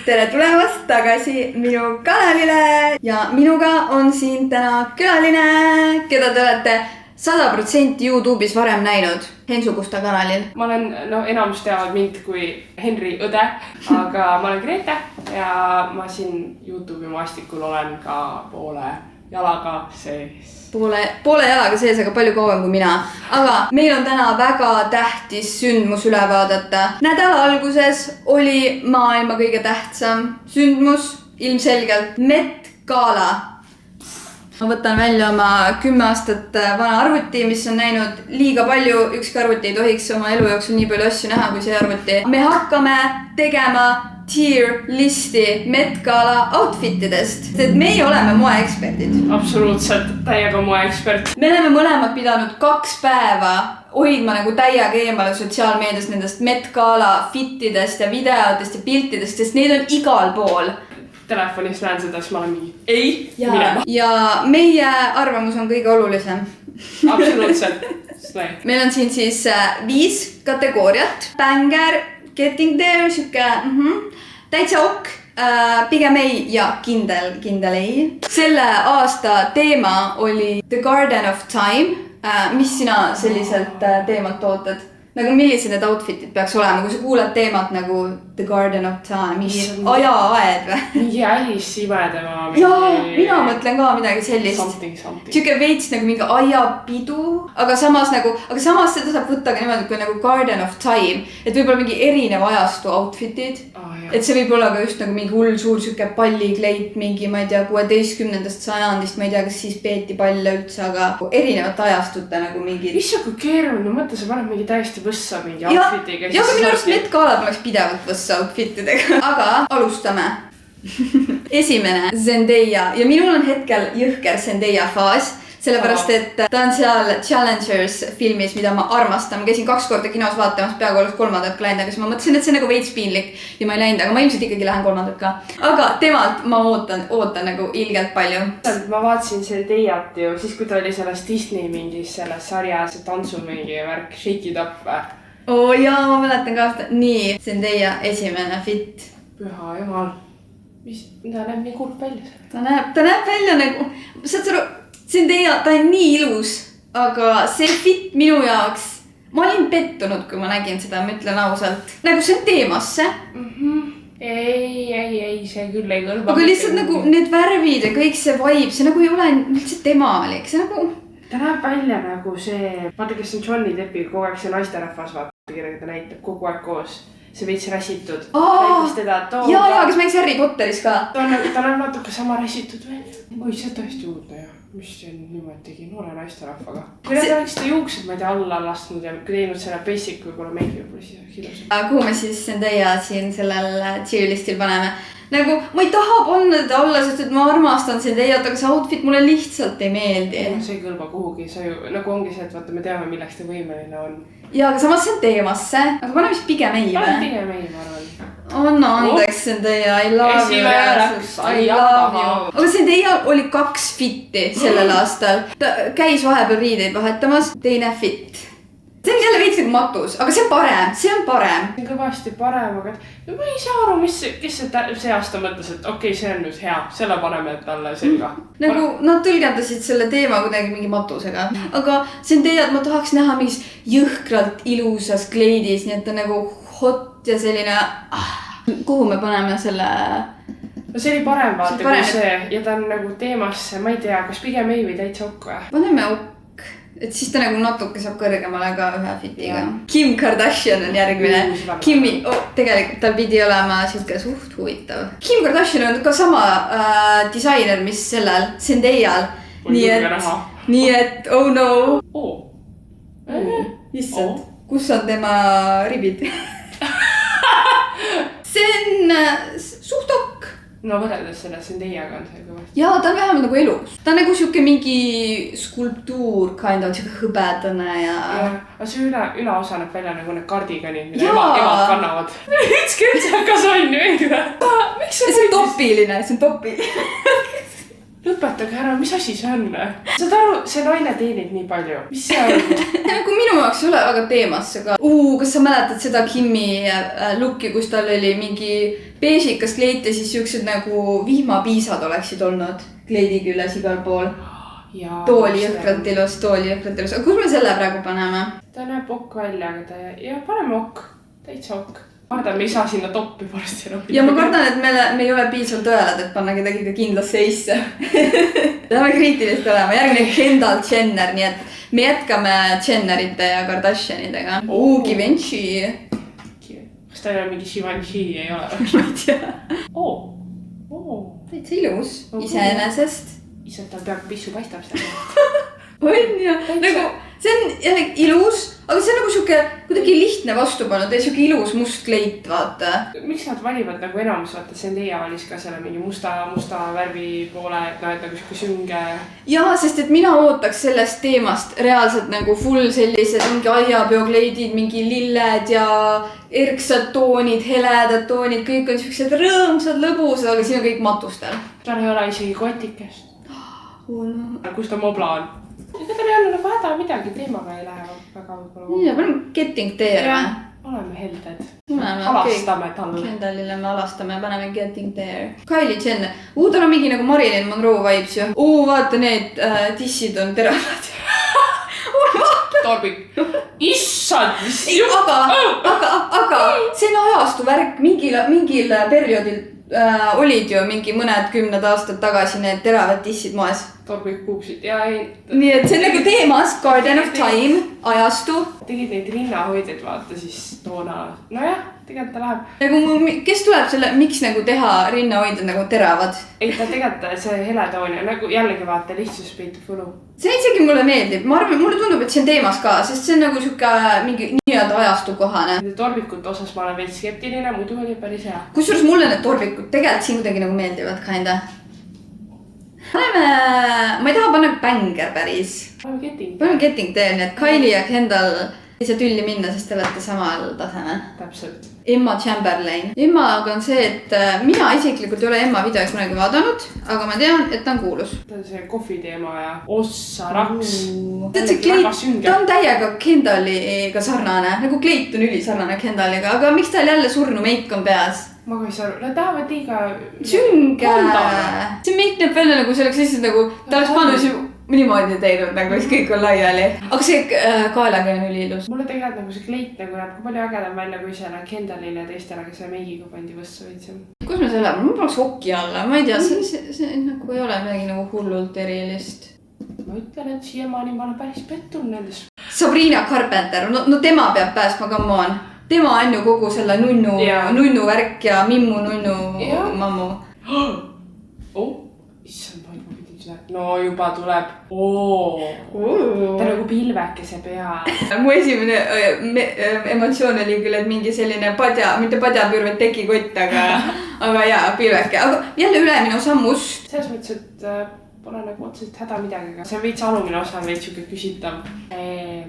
tere tulemast tagasi minu kanalile ja minuga on siin täna külaline, keda te olete 100% YouTube'is varem näinud Hensu Kusta kanalil. Ma olen, enamus teavad mind kui Henri õde, aga ma olen Grete ja ma siin YouTube'i maastikul olen ka poole jalaga sees. Poole jalaga sees, aga palju kauem kui mina. Aga meil on täna väga tähtis sündmus üle vaadata. Nädala alguses oli maailma kõige tähtsam sündmus, ilmselgelt Met Gala. Ma võtan välja oma 10 aastat vana arvuti, mis on näinud liiga palju. Ükski arvuti ei tohiks oma elu jooksul nii palju asju näha kui see arvuti. Me hakkame tegema tier listi Met Gala outfitidest, sest meie oleme moeeksperdid. Absoluutselt, täiega moeekspert. Me oleme mõlemad pidanud 2 päeva hoidma nagu täiega eemale sotsiaalmeedias nendest Met Gala fitidest ja videotest ja piltidest, sest neid on igal pool. Telefonis näen seda, siis ma olen mingi minema. Ja meie arvamus on kõige olulisem. Absoluutselt. Meil on siin siis 5 kategooriat. Banger, getting there, siuke täitsa ok, pigem ei ja kindel ei. Selle aasta teema oli The Garden of Time. Mis sina selliselt teemalt ootad? Nagu millised need outfitid peaks olema, kui sa kuulad teemat nagu The Garden of Time, mis ajaaed või? Mingi Alice imedema. Jaa, mina mõtlen ka midagi sellist. Something. Siuke veits nagu mingi ajapidu, aga samas seda saab võtta ka niimoodi kui nagu Garden of Time, et võib-olla mingi erinev ajastu outfitid. Et see võib olla ka just nagu mingi hull suur siuke pallikleit, mingi, ma ei tea, 16. sajandist, ma ei tea, kas siis peeti palle üldse, aga erinevate ajastute nagu mingi. Issa kui keeruline mõte, sa paned mingi täiesti võssa mingi outfitiga. Ja minu arust Met Gala poleks pidevalt võssa outfitidega. Aga alustame. Esimene, Zendaya. Ja minul on hetkel jõhker Zendaya faas. Sellepärast, et ta on seal Challengers filmis, mida ma armastan. Ma käisin 2 korda kinos vaatamas, peaaegu oleks 3. ka läinud, aga siis ma mõtlesin, et see on nagu veits piinlik ja ma ei läinud, aga ma ilmselt ikkagi lähen 3. ka. Aga temalt ma ootan nagu ilgelt palju. Ma vaatasin Zendayat ju, siis kui ta oli selles Disney mingis selles sarjas tantsu mingi värk, Shake It Up. Jaa, ma mäletan ka aasta. Nii, Zendaya esimene fit. Püha jumal. Ta näeb nii kurb välja. Ta näeb välja nagu, saad sa Zendaya, ta on nii ilus, aga see fit minu jaoks, ma olin pettunud, kui ma nägin seda, ma ütlen ausalt. Nagu see on teemasse. Ei, see küll ei kõlba. Aga lihtsalt nagu need värvid ja kõik see vibe, see nagu ei ole üldse temalik, see nagu. Ta näeb välja nagu see, vaata kes on Johnny Deppi, kogu aeg see naisterahvas vaata, kellega ta näitab kogu aeg koos. See veits räsitud. Jaa, kas mängiks Harry Potteris ka? Ta näeb natuke sama räsitud välja. Oi, see on tõesti uudne ja. Mis see niimoodi tegi noore naisterahvaga? Kui nad oleks seda juuksed, ma ei tea, alla lastnud ja teinud selle basic võib-olla make võib-olla siis oleks ilusam. Kuhu me siis Zendaya siin sellel tier listil paneme? Nagu, ma ei taha panna teda alla, sest et ma armastan Zendayat, aga see outfit mulle lihtsalt ei meeldi. See ei kõlba kuhugi, see ju nagu ongi see, et vaata, me teame, milleks ta võimeline on. Ja, aga samas see on teemasse, aga paneme vist pigem ei või? Pigem ei, ma arvan. Anna andeks Zendaya, I love you. Aga Zendaya oli 2 fitti sellel aastal. Ta käis vahepeal riideid vahetamas, teine fit. See on jälle veits nagu matus, aga see on parem. See on kõvasti parem, aga ma ei saa aru, kes see aasta mõtles, et okei, see on nüüd hea, selle paneme talle selga. Nagu nad tõlgendasid selle teema kuidagi mingi matusega. Aga Zendayat ma tahaks näha mingis jõhkralt ilusas kleidis, nii et ta nagu hot ja selline. Kuhu me paneme selle? No see oli parem vaata kui see ja ta on nagu teemasse, ma ei tea, kas pigem ei või täitsa ok või? Paneme ok. Et siis ta nagu natuke saab kõrgemale ka ühe fitiga. Kim Kardashian on järgmine. Kimi, tegelikult tal pidi olema siuke suht huvitav. Kim Kardashian on ka sama disainer, mis sellel Zendayal. Nii et, oh no. Issand, kus on tema ribid? See on suht ok. No võrreldes selle Zendayaga on see kõvasti. Jaa, ta on vähemalt nagu elus. Ta on nagu siuke mingi skulptuur, kind of siuke hõbedane ja... Aga see üleosa näeb välja nagu need kardiganid, mida emad kannavad. Üks hakkas on ju, ei või? See on topiline, see on topiline. lõpetage ära, mis asi see on? Saad aru, see naine teenib nii palju. Mis see on? Nagu minu jaoks ei ole väga teemasse ka. Kas sa mäletad seda Kimi looki, kus tal oli mingi beežikas kleit ja siis siuksed nagu vihmapiisad oleksid olnud kleidi küljes igal pool. Tooli jõhkralt ilus. Aga kus me selle praegu paneme? Ta näeb okk välja, aga ja paneme okk. Täitsa okk. Kardan, me ei saa sinna toppi varsti enam. Ja ma kardan, et me ei ole piisavalt õelad, et panna kedagi ka kindlasse seisse. Läheme kriitilist olema. Järgmine Kendall Jenner, nii et me jätkame Jennerite ja Kardashianidega. Givenchy. Kas ta ei ole mingi Givenchy, ei ole? Ma ei tea. Täitsa ilus. Iseenesest. Ise tal peaaegu pissu paistab seda. On ja, nagu see on jälle ilus, aga see on nagu siuke kuidagi lihtne vastupanu, ta on siuke ilus must kleit, vaata. Miks nad valivad nagu enamus, vaata Zendaya valis ka selle mingi musta värvi poole, et nagu siuke sünge. Jaa, sest et mina ootaks sellest teemast reaalselt nagu full sellised mingi aiapeokleidid, mingi lilled ja erksad toonid, heledad toonid, kõik on siuksed rõõmsad, lõbusad, aga siin on kõik matustel. Tal ei ole isegi kotikest. Kus ta mobla on? Ega tal ei ole nagu häda midagi, teemaga ei lähe väga võib-olla. Ja, me oleme getting there. Ja, oleme helded. Alastame talle. Kendallile me alastame ja paneme getting there. Kylie Jenner. Tal on mingi nagu Marilyn Monroe vibes ju. Vaata need tissid on teravad. Torbik. Issand, mis aga see on ajastu värk. Mingil perioodil olid ju mingi mõned 10 aastad tagasi need teravad tissid moes. Torbik puupsid ja ei. Nii et see on nagu teemas Garden of Time, ajastu. Tegid neid rinnahoidjaid vaata siis toona. Nojah, tegelikult ta läheb. Nagu, kes tuleb selle, miks nagu teha rinnahoidjad nagu teravad? Ei, ta tegelikult see heletoon ja nagu jällegi vaata lihtsus peitub võlu. See isegi mulle meeldib. Ma arvan, mulle tundub, et see on teemas ka, sest see on nagu siuke mingi nii-öelda ajastu kohane. Torbikute osas ma olen veel skeptiline, muidu oli päris hea. Kusjuures mulle need torbikud tegelikult siin kuidagi nagu meeldivad kinda. Ma ei taha panna bänger päris. Paneme getting there, nii et Kylie ja Kendall ei saa tülli minna, sest te olete samal tasemel. Täpselt. Emma Chamberlain. Emmaga on see, et mina isiklikult ei ole Emma videoid kunagi vaadanud, aga ma tean, et ta on kuulus. Ta on see kohvi teema ja ossa raks. Ta on täiega Kendalliga sarnane, nagu kleit on ülisarnane Kendalliga, aga miks tal jälle surnu meik on peas? Ma ka ei saa aru, nad tahavad liiga sünge. See meik näeb välja nagu see oleks lihtsalt nagu, ta oleks pannud niimoodi teinud nagu, siis kõik on laiali. Aga see kaelaga on üliilus. Mulle tegelikult nagu see kleit nagu näeb palju ägedam välja kui selle Kendallile ja teistele, kes selle meigiga pandi võssa võitsem. Kus me selle? Ma paneks okki alla, ma ei tea, see nagu ei ole midagi nagu hullult erilist. Ma ütlen, et siiamaani ma olen päris pettunud nendes. Sabrina Carpenter, no tema peab pääsma, come on. Tema on ju kogu selle nunnu värk ja mimmu nunnu mammu. Issand, ma pidin seda. No juba tuleb. Ta nagu pilvekese pea. Mu esimene emotsioon oli küll, et mingi selline mitte padjapürv, et tekikott, aga jaa, pilveke. Aga jälle ülemine osa must. Selles mõttes, et pole nagu otseselt häda midagi, aga see veits alumine osa on veits siuke küsitav.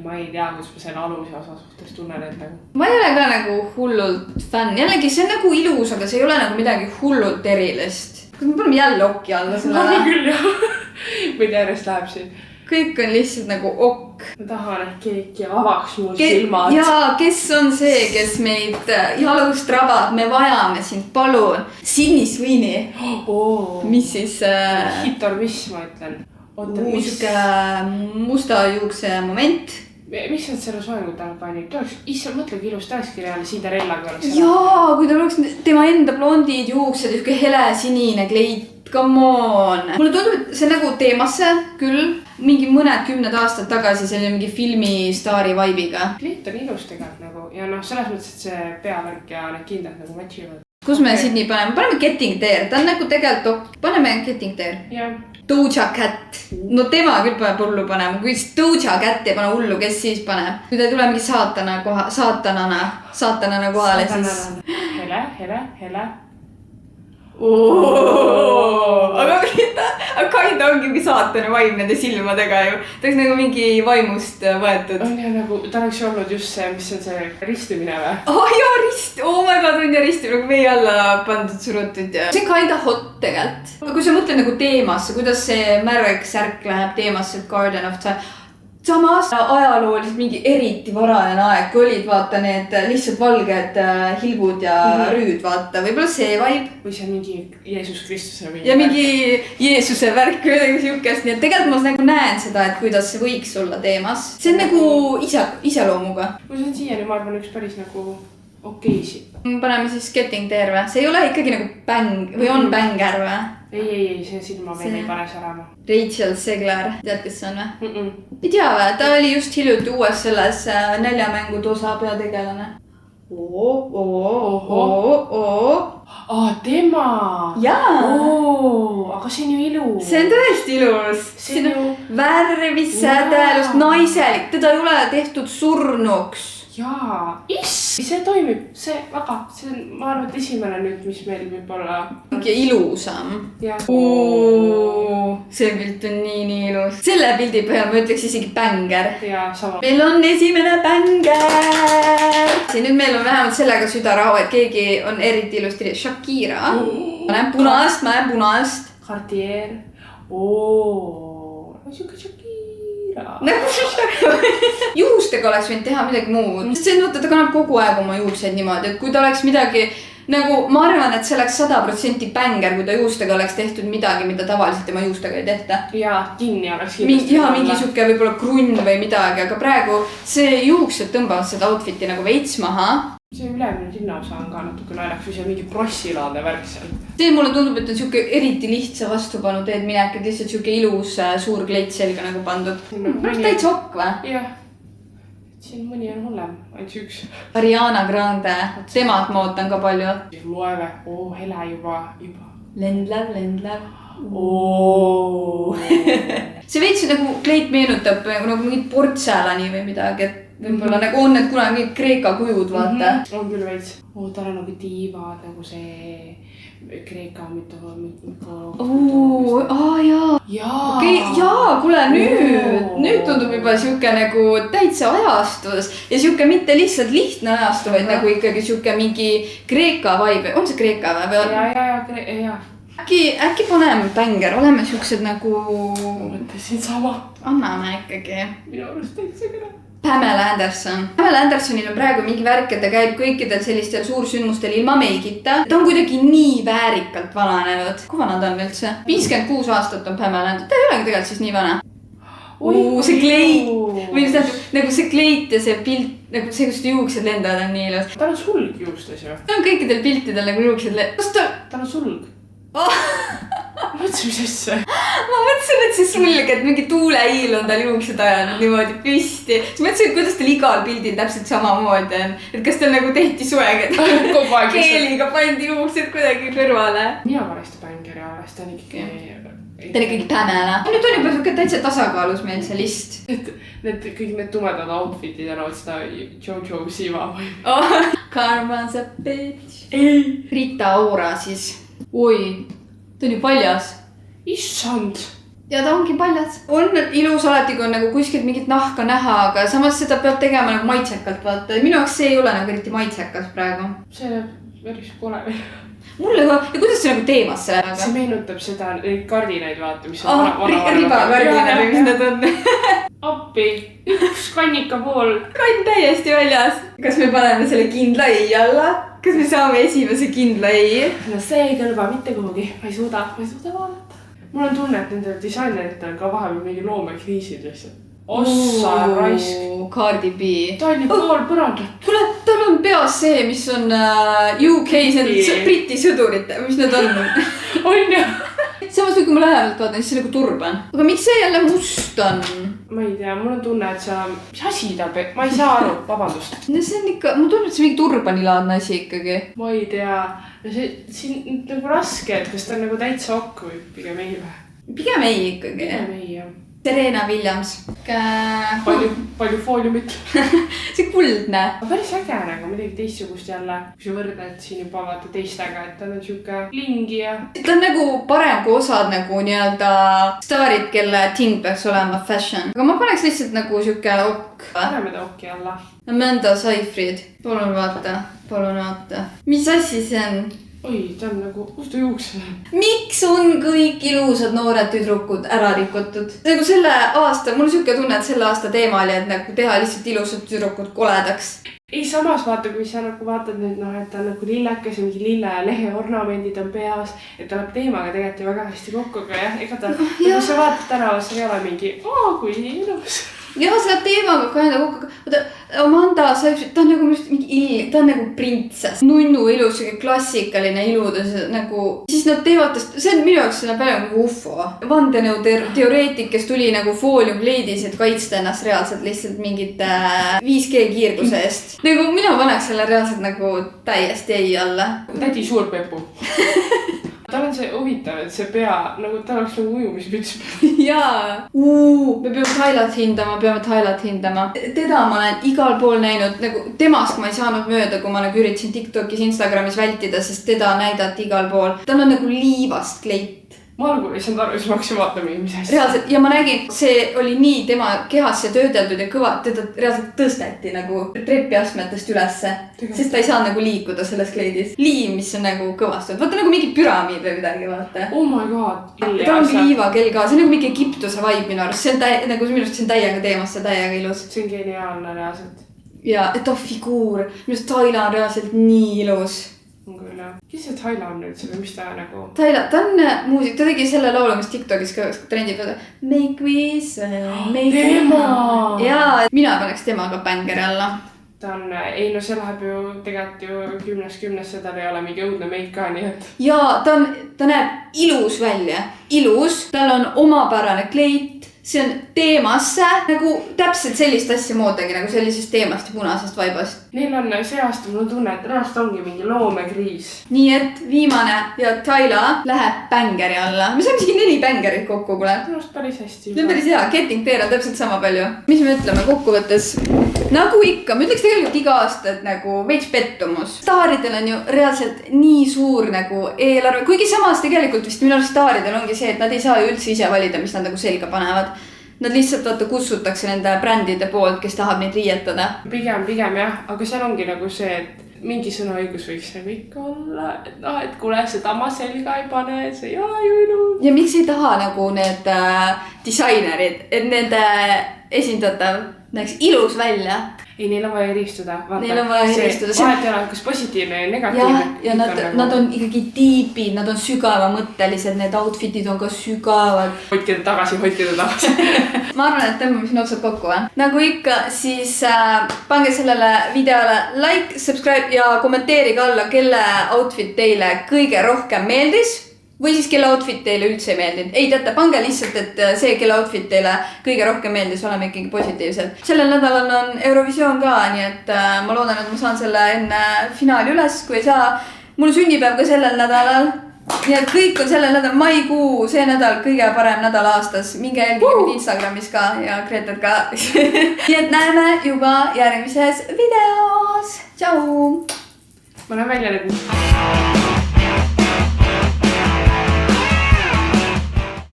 Ma ei tea, kus ma selle alumise osa suhtes tunnen, et nagu. Ma ei ole ka nagu hullult fänn. Jällegi, see on nagu ilus, aga see ei ole nagu midagi hullult erilist. Kas me paneme jälle okki alla selle? Ma küll jah. Mida järjest läheb siin. Kõik on lihtsalt nagu okk. Ma tahan, et keegi avaks mul silmad. Jaa, kes on see, kes meid jalust rabab? Me vajame sind, palun. Sydney Sweeney. Mis siis? Hitor, mis ma ütlen? Musta juukse moment. Mis on selle soengut alla pannud? Issa, mõtlegi ilus täiskirjale Cinderellaga. Jaa, kui tal oleks tema enda blondid juuksed, juhke hele sinine kleit. Come on. Mulle tundub, et see nagu teemasse küll mingi mõned 10 aastad tagasi selline mingi filmistaari vaibiga. Kleit on ilus tegelikult nagu ja selles mõttes, et see peavärk ja need kindlad nagu matchivad. Kus me Sydney paneme? Paneme getting there. Ta on nagu tegelikult paneme getting there. Jah. Doja Cat. No tema küll paneb hullu panema. Kui Doja Cat ei pane hullu, kes siis paneb? Kui ta ei tule mingi saatanana kohale, siis... Hele. Aga aga Kaida ongi mingi saatane vaim nende silmadega ju. Ta oleks nagu mingi vaimust võetud. On ja nagu, ta oleks olnud just see, mis on see ristimine või? Oh jaa, oh my god, on ja ristimine, nagu vee alla pandud surutud ja. See kinda hot tegelikult. Aga kui sa mõtled nagu teemasse, kuidas see märg särk läheb teemasse Garden of Time. Samas ajalooliselt mingi eriti varajane aeg, kui olid vaata need lihtsalt valged hilgud ja rüüd vaata, võib-olla see vibe. Või see mingi Jeesus Kristuse mingi. Ja mingi Jeesuse värk või midagi siukest, nii et tegelikult ma nagu näen seda, et kuidas see võiks olla teemas. See on nagu iseloomuga. Kui see on siiani, ma arvan, üks päris nagu okeisi. Paneme siis Getting There või? See ei ole ikkagi nagu bäng või on bänger või? Ei, see silma veel ei pane särama. Rachel Zegler, tead kes see on või? Ei tea või, ta oli just hiljuti uues selles näljamängude osa peategelane. Tema! Jaa! Aga see on ju ilus. See on tõesti ilus. See on ju värvis, sädelust, naiselik, teda ei ole tehtud surnuks. Jaa, see toimib, see väga, see on, ma arvan, et esimene nüüd, mis meil võib olla. Mingi ilusam. See pilt on nii ilus. Selle pildi põhjal ma ütleks isegi bänger. Jaa, sama. Meil on esimene bänger. Nüüd meil on vähemalt sellega südarahu, et keegi on eriti ilusti. Shakira. Ma näen punast. Cartier. Siuke Shakira. Juustega oleks võinud teha midagi muud. See on, ta kannab kogu aeg oma juukseid niimoodi, et kui ta oleks midagi nagu, ma arvan, et see oleks 100% bänger, kui ta juustega oleks tehtud midagi, mida tavaliselt tema juustega ei tehta. Jaa, kinni oleks kindlasti. Jaa, mingi siuke võib-olla krunn või midagi, aga praegu see juuksed tõmbavad seda outfiti nagu veits maha. See ülemine linnaosa on ka natuke naerak, või see on mingi prossilaade värk seal. See mulle tundub, et on siuke eriti lihtsa vastupanu teed minek, et lihtsalt siuke ilus suur kleit selga nagu pandud. Täitsa okk või? Jah. Siin mõni on hullem, ainult üks. Ariana Grande, temad ma ootan ka palju. Loeve, hele juba. Lendlev. See veits nagu kleit meenutab nagu mingit portselani või midagi, et võib-olla nagu on need kunagi mingid Kreeka kujud, vaata. On küll veits. Tal on nagu tiivad, nagu see Kreeka jaa, kuule nüüd tundub juba siuke nagu täitsa ajastus ja siuke mitte lihtsalt lihtne ajastu, vaid nagu ikkagi siuke mingi Kreeka vibe. On see Kreeka või? Jaa. Äkki paneme bänger, oleme siuksed nagu... Mõtlesin sama. Anname ikkagi. Minu arust täitsa kõne. Pamela Andersonil on praegu mingi värk, et ta käib kõikidel sellistel suursündmustel ilma meigita. Ta on kuidagi nii väärikalt vananenud. Kui vana ta on üldse? 56 aastat on Pamela Anderson. Ta ei olegi tegelikult siis nii vana. See kleit. Või mis tähendab, nagu see kleit ja see pilt, nagu see, kus juuksed lendavad on nii ilus. Ta on sulg juustes ju. Ta on kõikidel piltidel nagu juuksed lendavad. Ta on sulg. Mõtlesin, mis asja? Ma mõtlesin, et see sulg, et mingi tuuleiil on tal juuksed ajanud niimoodi püsti. Siis mõtlesin, et kuidas tal igal pildil täpselt samamoodi on. Et kas tal nagu tehti sueg, et keeliga pandi juuksed kuidagi kõrvale. Mina varasti bänger ja alles ta on ikkagi... Ta on ikkagi Pamela. Nüüd on juba siuke täitsa tasakaalus meil see list. Kõik need tumedad outfitid annavad seda Jojo Siva või? Karma's a bitch. Rita Ora siis. Oi, ta on ju paljas. Issand. Ja ta ongi paljas. On ilus alati, kui on nagu kuskilt mingit nahka näha, aga samas seda peab tegema nagu maitsekalt, vaata. Minu jaoks see ei ole nagu eriti maitsekas praegu. See päris pole veel. Mulle ka, ja kuidas see nagu teemasse läheb? See meenutab seda kardinaid, vaata, mis on ribakardinad või mis need on. Appi, üks kannika pool. Kann täiesti väljas. Kas me paneme selle kindla ei alla? Kas me saame esimese kindla ei? No see ei kõlba mitte kuhugi. Ma ei suuda vaadata. Mul on tunne, et nendel disaineritel on ka vahepeal mingi loomekriisid lihtsalt. Ossa raisk. Cardi B. Ta on ju pool põrandat. Kuule, tal on peas see, mis on UK, Briti sõdurite, mis need on? On ju. Samas kui ma lähemalt vaatan, siis see nagu turban. Aga miks see jälle must on? Ma ei tea, mul on tunne, et sa... Mis asi ta ma ei saa aru, vabandust. No see on ikka... Mul tunne, et see mingi turbanilaadne asi ikkagi. Ma ei tea. No see siin nagu raske, et kas ta on nagu täitsa okk või pigem ei või? Pigem ei ikkagi. Pigem ei, jah. Serena Williams. Palju fooliumit. See kuldne. Päris äge nagu midagi teistsugust jälle. Kui sa võrdad siin juba vaata teistega, et ta on siuke lingi ja... Ta on nagu parem kui osad nagu nii-öelda staarid, kelle ting peaks olema fashion. Aga ma paneks lihtsalt nagu siuke ok. Paneme ta okki alla. Amanda Seyfried. Palun vaata. Mis assi see on? Oi, ta on nagu, kus ta juuksed on? Miks on kõik ilusad noored tüdrukud ära rikutud? Nagu selle aasta, mul on siuke tunne, et selle aasta teema oli, et nagu teha lihtsalt ilusad tüdrukud koledaks. Ei, samas vaata, kui sa nagu vaatad nüüd, et ta on nagu lillekas ja mingi lille ja lehe ornamendid on peas, et ta läheb teemaga tegelikult ju väga hästi kokku, aga jah, ega ta, kui sa vaatad täna, see ei ole mingi, kui ilus. Ja see läheb teemaga ka enda kokku. Amanda Seyfried, ta on nagu mingi ta on nagu printsess. Nunnu ilus, klassikaline iludes nagu. Siis nad teevad, see on minu jaoks palju nagu ufo. Vandenõu teoreetik, kes tuli nagu foolium leidis, et kaitsta ennast reaalselt lihtsalt mingite 5G kiirguse eest. Nagu mina paneks selle reaalselt nagu täiesti ei alla. Tädi suur pepu. Tal on see huvitav, et see pea, nagu tal oleks nagu ujumispüts. Jaa. Me peame Thailat hindama. Teda ma olen igal pool näinud, nagu temast ma ei saanud mööda, kui ma nagu üritasin TikTokis, Instagramis vältida, sest teda näidati igal pool. Tal on nagu liivast kleit. Ma algul ei saanud aru, siis ma hakkasin vaatama, mis asja. Reaalselt, ja ma nägin, see oli nii tema kehasse töödeldud ja kõva, teda reaalselt tõsteti nagu trepiastmetest ülesse, sest ta ei saa nagu liikuda selles kleidis. Liiv, mis on nagu kõvastud. Vaata nagu mingi püramiid või midagi, vaata. Oh my god. Ta ongi liivakell ka, see on nagu mingi Egiptuse vibe minu arust. See on nagu minu arust see on täiega teemas, see täiega ilus. See on geniaalne reaalselt. Ja, et ta figuur. Minu arust Taila on reaalselt nii ilus. On küll, jah. Kes see Taila on nüüd või mis ta nagu? Taila, ta on muusik, ta tegi selle laulu, mis TikTokis ka trendib. Make wish, make tema! Jaa, mina paneks tema ka bängeri alla. Ta on, ei no see läheb ju tegelikult ju 10/10, tal ei ole mingi õudne meik ka, nii et... Jaa, ta näeb ilus välja. Ilus, tal on omapärane kleit. See on teemasse, nagu täpselt sellist asja moodagi, nagu sellisest teemast ja punasest vaibast. Neil on see aasta, mul tunne, et reast ongi mingi loomekriis. Nii et viimane ja Taila läheb bängeri alla. Me saame isegi 4 bängerit kokku, kuule. Minust päris hästi. See on päris hea, Getting There on täpselt sama palju. Mis me ütleme kokkuvõttes? Nagu ikka, me ütleks tegelikult iga aasta, et nagu veits pettumus. Staaridel on ju reaalselt nii suur nagu eelarve, kuigi samas tegelikult vist minu arust staaridel ongi see, et nad ei saa ju üldse ise valida, mis nad nagu selga panevad. Nad lihtsalt vaata kutsutakse nende brändide poolt, kes tahab neid riietada. Pigem jah, aga seal ongi nagu see, et mingi sõnaõigus võiks nagu ikka olla, et et kuule, seda ma selga ei pane, see ei ole ju ilus. Ja miks ei taha nagu need disainerid, et nende esindatav näeks ilus välja? Ei, neil on vaja eristuda. Neil on vaja eristuda. Vahet ei ole, kas positiivne ja negatiivne. Ja nad on ikkagi tiipid, nad on sügavamõttelised, need outfitid on ka sügavad. Hoidke ta tagasi. Ma arvan, et tõmbame siin otsad kokku. Nagu ikka, siis pange sellele videole like, subscribe ja kommenteerige alla, kelle outfit teile kõige rohkem meeldis. Või siis kelle outfit teile üldse ei meeldinud. Ei teate, pange lihtsalt, et see, kelle outfit teile kõige rohkem meeldis, oleme ikkagi positiivsed. Sellel nädalal on Eurovisioon ka, nii et ma loodan, et ma saan selle enne finaali üles, kui ei saa. Mul sünnipäev ka sellel nädalal. Nii et kõik on sellel nädal, maikuu, see nädal, kõige parem nädal aastas. Minge jälgige Instagramis ka ja Gretet ka. Nii et näeme juba järgmises videos. Tšau! Ma näen välja nüüd.